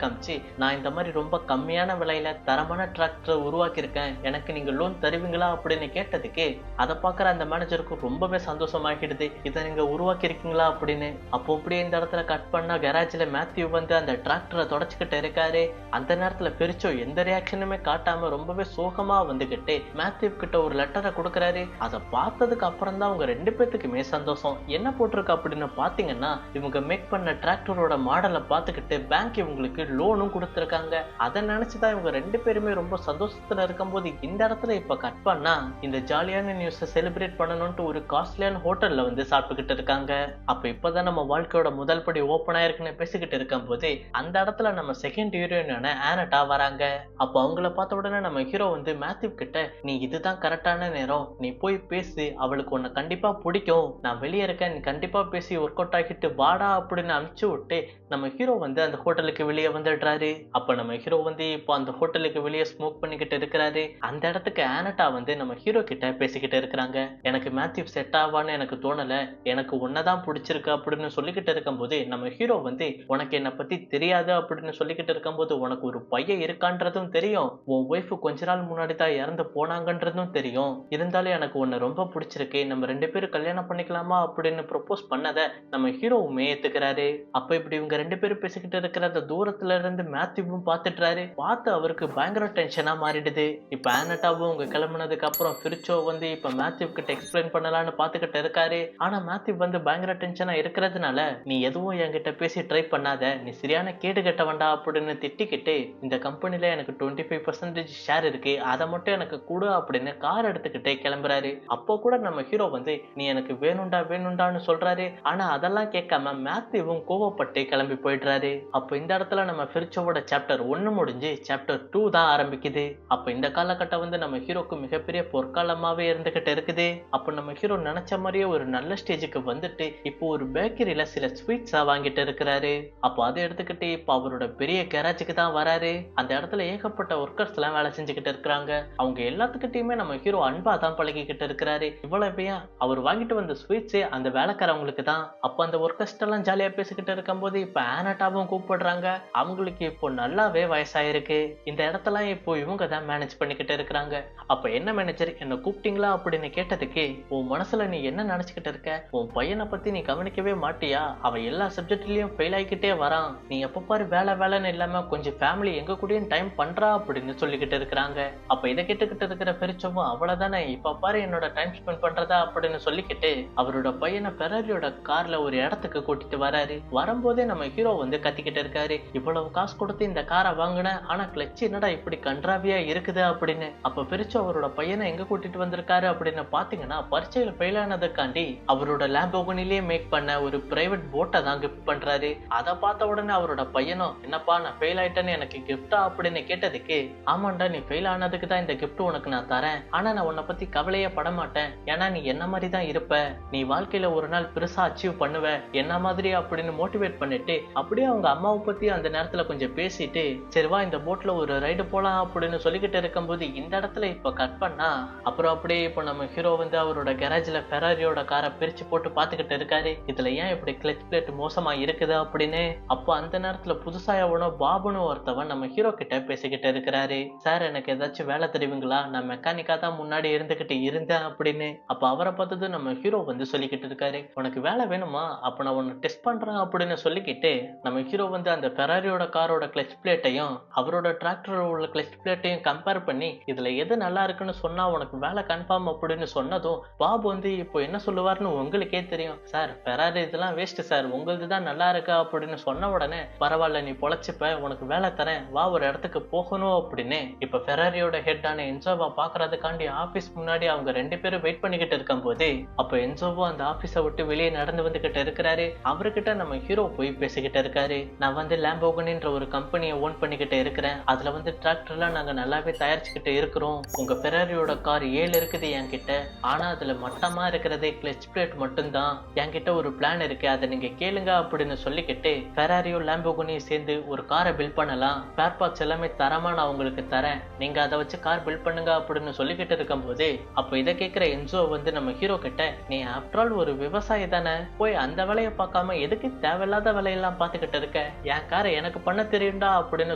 காமிச்சு நான் இந்த மாதிரி ரொம்ப கம்மியான விலையில தரமான டிராக்டரை உருவாக்கி இருக்கேன், எனக்கு நீங்க லோன் தருவீங்களா அப்படின்னு கேட்டதுக்கு அதை பாக்குற அந்த மேனேஜருக்கு ரொம்பவே சந்தோஷமாகிடுது, இதை நீங்க உருவாக்கி இருக்கீங்களா அப்படின்னு. அப்போ அப்படியே இந்த இடத்துல கட் பண்ணா கராஜ்ல மேத்யூ வந்து அந்த டிராக்டரை தொடச்சுக்கிட்டு இருக்காரு. அந்த நேரத்துல பிரிச்சோ எந்த ரியாக்ஷனுமே காட்டாம ரொம்பவே சோகமா வந்துகிட்டு மேத்யூ கிட்ட ஒரு லெட்டரை கொடுக்கறாரு. அதை பார்த்ததுக்கு அப்புறம் தான் அவங்க ரெண்டு பேத்துக்குமே சந்தோஷம். என்ன போட்டிருக்கு அப்படின்னு பாத்தீங்கன்னா இவங்க மேக் பண்ண டிராக்டரோட மாடலை பார்த்துக்கிட்டு பேங்க் இவங்களுக்கு லோனும் கொடுத்துருக்காங்க. அதை நினைச்சுதான் இவங்க ரெண்டு பேருமே ரொம்ப சந்தோஷத்துல இருக்கும் போது இந்த இடத்துல இப்ப கட் பண்ணா இந்த ஜாலியான நியூஸை செலிப்ரேட் பண்ணணும்ட்டு ஒரு காஸ்ட்லியான ஹோட்டல்ல வந்து சாப்பிட்டுக்கிட்டு இருக்காங்க. அப்ப இப்பதான் நம்ம வாழ்க்கையோட முதல் படி ஓப்பன் ஆயிருக்குன்னு பேசிக்கிட்டு இருக்கும் போது அந்த இடத்துல நம்ம செகண்ட் ஹீரோயினான ஆனட்டா வராங்க. அப்ப அவங்கள பார்த்த உடனே நம்ம ஹீரோ வந்து மேத்யூ கிட்ட நீ இதுதான் கரெக்டான நேரம், நீ போய் பேசு, அவளுக்கு உன்னை கண்டிப்பா பிடிக்கும், நான் வெளியே இருக்கேன், நீ கண்டிப்பா பேசி ஒர்க் அவுட் ஆகிட்டு வாடா அப்படின்னு அனுப்பிச்சு விட்டு நம்ம ஹீரோ வந்து அந்த ஹோட்டலுக்கு வெளியே வந்துடுறாரு. அப்ப நம்ம ஹீரோ வந்து இப்போ அந்த ஹோட்டலுக்கு வெளியே ஸ்மோக் பண்ணிக்கிட்டு இருக்கிறாரு. அந்த இடத்துக்கு ஆனட்டா வந்து நம்ம ஹீரோ கிட்ட பேசிக்கிட்டு இருக்கிறாங்க. எனக்கு மேத்யூ மேத்யூ செட் ஆவான்னு எனக்கு தோணல, எனக்கு உன்னதான் பிடிச்சிருக்கு அப்படின்னு சொல்லிக்கிட்டு இருக்கும்போது நம்ம ஹீரோ வந்து உனக்கு என்ன பத்தி தெரியாது அப்படின்னு சொல்லிக்கிட்டு இருக்கும்போது உனக்கு ஒரு பையன் இருக்கான்றதும் தெரியும், உன் ஒய்ஃப் கொஞ்ச நாள் முன்னாடி தான் இறந்து போனாங்கன்றதும் தெரியும், இருந்தாலும் எனக்கு உன்னை ரொம்ப பிடிச்சிருக்கு, நம்ம 2 பேரும் கல்யாணம் பண்ணிக்கலாமா அப்படின்னு ப்ரொபோஸ் பண்ணத நம்ம ஹீரோவுமே ஏத்துக்கிறாரு. அப்ப இப்படி இவங்க 2 பேரும் பேசிக்கிட்டு இருக்கிற அந்த தூரத்துல இருந்து மேத்யூவும் பாத்துட்டாரு. பார்த்து அவருக்கு பயங்கர டென்ஷனா மாறிடுது. இப்ப ஆனட்டாவும் அவங்க கிளம்புனதுக்கு அப்புறம் பிரிச்சோ வந்து இப்ப மேத்யூ கிட்ட எக்ஸ்பிளைன் பண்ணலாம்னு பாத்துக்கிட்டு இருக்காரு. ஆனா மேத்யூ வந்து பயங்கர டென்ஷனா இருக்கிறதுனால நீ எதுவும் என்கிட்ட பேசி ட்ரை பண்ணாத, நீ சரியான கேடு கட்ட வேண்டாம் அப்படின்னு திட்டிக்கிட்டு இந்த கம்பெனில எனக்கு 25% ஷேர் இருக்கு, அதை மட்டும் எனக்கு கொடு அப்படின்னு கார் எடுத்துக்கிட்டே கிளம்புறாரு. அப்போ கூட நம்ம ஹீரோ வந்து நீ எனக்கு வேணும்டா வேணும்டான்னு சொல்றாரு. ஆனா அதெல்லாம் கேட்காம மேத்யூவும் கோவப்பட்டு கிளம்பி போயிடுறாரு. அப்ப இந்த இடத்துல நம்ம பிரிச்சோவோட சாப்டர் 1 முடிஞ்சு சாப்டர் 2 தான் ஆரம்பிக்குது. அப்ப இந்த காலகட்டம் வந்து நம்ம ஹீரோக்கு மிகப்பெரிய பொற்காலமாவே இருந்துகிட்டு இருக்குது. அப்ப நம்ம ஹீரோ நினைச்ச மாதிரியே ஒரு நல்ல ஸ்டேஜுக்கு வந்துட்டு இப்போ ஒரு பேக்கரியில சில ஸ்வீட்ஸா வாங்கிட்டு இருக்கிறாரு. அப்போ அதை எடுத்துக்கிட்டு இப்ப அவரோட பெரிய கேரேஜுக்கு தான் வராரு. அந்த இடத்துல ஏகப்பட்ட ஒர்க்கர்ஸ் எல்லாம் வேலை செஞ்சுக்கிட்டு இருக்கிறாங்க. அவங்க எல்லாத்துக்கிட்டையுமே நம்ம ஹீரோ அன்பா தான் பழகிக்கிட்டு இருக்கிறாரு. இவ்வளவு அவர் வாங்கிட்டு வந்த ஸ்வீட்ஸே அந்த வேலைக்காரவங்களுக்கு தான். அப்ப அந்த ஒர்க்கர்ஸ் எல்லாம் ஜாலியா பேசிக்கிட்டு இருக்கும்போது இப்ப ஆனட்டாவும் கூப்பிடுறாங்க. அவங்களுக்கு இப்போ நல்லாவே வயசாயிருக்கு. இந்த இடத்துல இப்போ இவங்க தான் மேனேஜ் பண்ணிக்கிட்டு இருக்கிறாங்க. அப்ப என்ன மேனேஜர் என்ன கூப்பிட்டீங்களா அப்படின்னு கேட்டதுக்கு உன் மனசுல நீ என்ன நினைச்சுக்கிட்டு இருக்க, உன் பையனை பத்தி நீ கவனிக்கவே மாட்டியா, அவன் எல்லா சப்ஜெக்ட்லயும் ஃபெயில் ஆகிக்கிட்டே வரான், நீ எப்ப பாரு வேலை வேலைன்னு இல்லாம கொஞ்சம் ஃபேமிலி எங்க கூடயும் டைம் பண்றா அப்படின்னு சொல்லிக்கிட்டு இருக்கிறாங்க. அப்ப இதை கேட்டுக்கிட்டு இருக்கிற பெருச்சவும் அவ்வளவுதானே, இப்ப பாரு என்னோட டைம் ஸ்பெண்ட் பண்றதா அப்படின்னு சொல்லிக்கிட்டு அவரோட பையனை பெராரியோட கார்ல ஒரு இடத்துக்கு கூட்டிட்டு வராரு. வரும்போதே நம்ம ஹீரோ வந்து கத்திக்கிட்டு இருக்காரு, இவ்வளவு காசு கொடுத்து இந்த காரை வாங்கின, ஆனா கிளட்ச் என்னடா இப்படி கன்றாவியா இருக்குது அப்படின்னு. அப்ப பிரிச்சு அவரோட பையனை எங்க கூட்டிட்டு வந்திருக்காரு அப்படின்னு பாத்தீங்கன்னா பரீட்சையில ஃபெயில் ஆனதுக்காண்டி அவரோட லேம்போகனிலேயே மேக் பண்ண ஒரு பிரைவேட் போட்டை தான் கிஃப்ட் பண்றாரு. அதை பார்த்த உடனே அவரோட பையனும் என்னப்பா நான் ஃபெயில் ஆயிட்டேன்னு எனக்கு கிஃப்டா அப்படின்னு கேட்டதுக்கு ஆமாண்டா நீ ஃபெயில் ஆனதுக்கு தான் இந்த கிஃப்ட் உனக்கு நான் தரேன், ஆனா நான் உன்னை பத்தி கவலையே பட மாட்டேன், ஏன்னா நீ என்ன மாதிரி தான் இருப்ப, நீ வாழ்க்கையில ஒரு நாள் பெருசா அச்சீவ் பண்ணுவ என்ன மாதிரி அப்படின்னு மோட்டிவேட் பண்ணிட்டு அப்படியே அவங்க அம்மாவை பத்தி அந்த நேரத்துல கொஞ்சம் பேசிட்டு சரிவா இந்த போட்ல ஒரு ரைடு போலாம் அப்படின்னு சொல்லிக்கிட்டு இருக்கும்போது இந்த இடத்துல இப்ப கட் பண்ணா அப்புறம் அப்படியே இப்போ நம்ம ஹீரோ வந்து அவரோட கேரேஜ்ல ஃபெராரியோட காரை பிரிச்சு போட்டு பாத்துக்கிட்டு இருக்காரு. இதுல ஏன் இப்படி கிளட்ச் பிளேட் மோசமா இருக்குது அப்படின்னு. அப்போ அந்த நேரத்துல புதுசா எவனோ பாபுன்னு ஒருத்தவன் நம்ம ஹீரோ கிட்ட பேசிக்கிட்டு இருக்கிறாரு. சார் எனக்கு ஏதாச்சும் வேலை தெரியுங்களா, நான் மெக்கானிக்கா தான் முன்னாடி இருந்துகிட்டு இருந்தேன் அப்படின்னு. அப்ப அவரை பார்த்தது நம்ம ஹீரோ வந்து சொல்லிக்கிட்டு இருக்காரு, உனக்கு வேலை வேணுமா, அப்ப நான் உன்னை டெஸ்ட் பண்றேன் அப்படின்னு சொல்லிக்கிட்டு நம்ம ஹீரோ வந்து அந்த ஃபெராரியோட காரோட கிளட்ச் பிளேட்டையும் அவரோட டிராக்டரோட உள்ள கிளட்ச் பிளேட்டையும் கம்பேர் பண்ணி இதுல எது நல்லா இருக்குன்னு சொன்னா உனக்கு வேலை கன்ஃபார்ம் அப்படின்னு சொன்னதும் பாபு வந்து இப்போ என்ன சொல்லுவாருன்னு உங்களுக்கே தெரியும், சார் ஃபெராரி இதெல்லாம் வேஸ்ட் சார், உங்களது தான் நல்லா இருக்கா அப்படின்னு சொன்ன உடனே பரவாயில்ல நீ பொழைச்சிப்ப, உனக்கு வேலை தரேன், வா ஒரு இடத்துக்கு போகணும் அப்படின்னு இப்ப ஃபெராரியோட ஹெட்டான என்சோவா பாக்குறதுக்காண்டி ஆபீஸ் முன்னாடி அவங்க 2 பேரும் வெயிட் பண்ணிக்கிட்டு இருக்கும் போது அப்ப என்சோவோ அந்த ஆபீஸை விட்டு வெளியே நடந்து வந்துகிட்டு இருக்கிறாரு. அவர்கிட்ட நம்ம ஹீரோ போய் பேசிக்கிட்டு இருக்காரு, நான் வந்து லேம்போகனின்ற ஒரு கம்பெனியை ஓன் பண்ணிக்கிட்டு இருக்கிறேன், அதுல வந்து டிராக்டர்லாம் நாங்க நல்லாவே தயாரிச்சுக்கிட்டு இருக்கிறோம், உங்க ஃபெராரியோட கார் 7 இருக்குது என்கிட்ட, ஆனா அதுல மட்டமா இருக்கிறதே கிளட்ச் பிளேட் மட்டும்தான், என்கிட்ட ஒரு பிளான் இருக்கு அதை நீங்க கேளுங்க அப்படின்னு சொல்லிக்கிட்டு ஃபெராரியோ லேம்போகனியும் சேர்ந்து ஒரு காரை பில்ட் பண்ணலாம், ஸ்பேர் பார்ட்ஸ் எல்லாமே தரமா நான் உங்களுக்கு தரேன், நீங்க அதை வச்சு கார் பில்ட் பண்ணுங்க அப்படின்னு சொல்லிக்கிட்டு இருக்கும் போது அப்ப இதை கேட்கிற என்சோ வந்து நம்ம ஹீரோ கிட்ட நீ ஆஃப்டர் ஆல் ஒரு விவசாயி தானே, போய் அந்த வேலையை பார்க்காம எதுக்கு தேவையில்லாத வேலையெல்லாம் பார்த்துக்கிட்டு இருக்க, என் காரை எனக்கு பண்ண தெரியும்டா அப்படின்னு